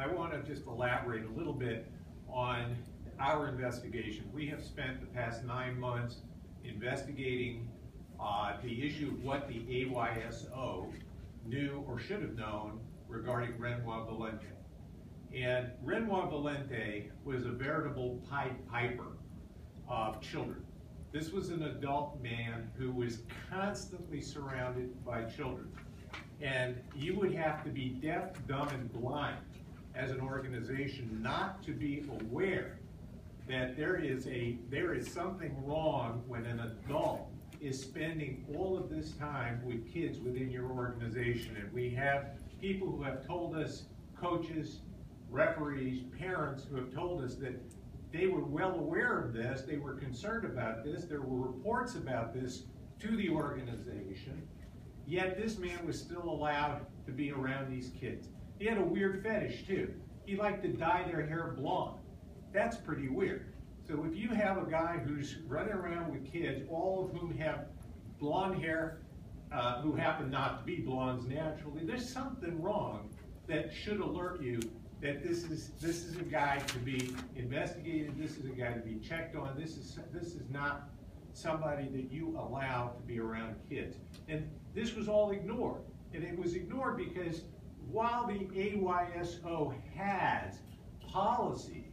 I want to just elaborate a little bit on our investigation. We have spent the past 9 months investigating the issue of what the AYSO knew or should have known regarding Renoir Valente. And Renoir Valente was a veritable Pied Piper of children. This was an adult man who was constantly surrounded by children. And you would have to be deaf, dumb, and blind as an organization not to be aware that there is something wrong when an adult is spending all of this time with kids within your organization. And we have people who have told us, coaches, referees, parents, who have told us that they were well aware of this, they were concerned about this, there were reports about this to the organization, yet this man was still allowed to be around these kids. He had a weird fetish too. He liked to dye their hair blonde. That's pretty weird. So if you have a guy who's running around with kids, all of whom have blonde hair, who happen not to be blondes naturally, there's something wrong that should alert you that this is a guy to be investigated, this is a guy to be checked on, this is not somebody that you allow to be around kids. And this was all ignored. And it was ignored because while the AYSO has policies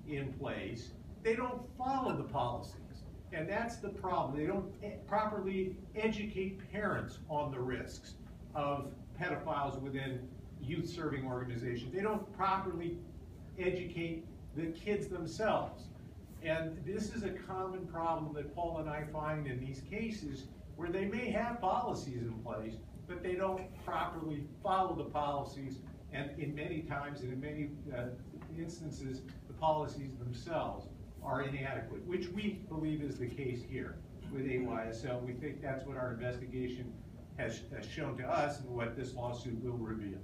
in place, they don't follow the policies. And that's the problem. They don't properly educate parents on the risks of pedophiles within youth-serving organizations. They don't properly educate the kids themselves. And this is a common problem that Paul and I find in these cases where they may have policies in place, but they don't properly follow the policies, and in many times and in many instances, the policies themselves are inadequate, which we believe is the case here with AYSO. We think that's what our investigation has shown to us and what this lawsuit will reveal.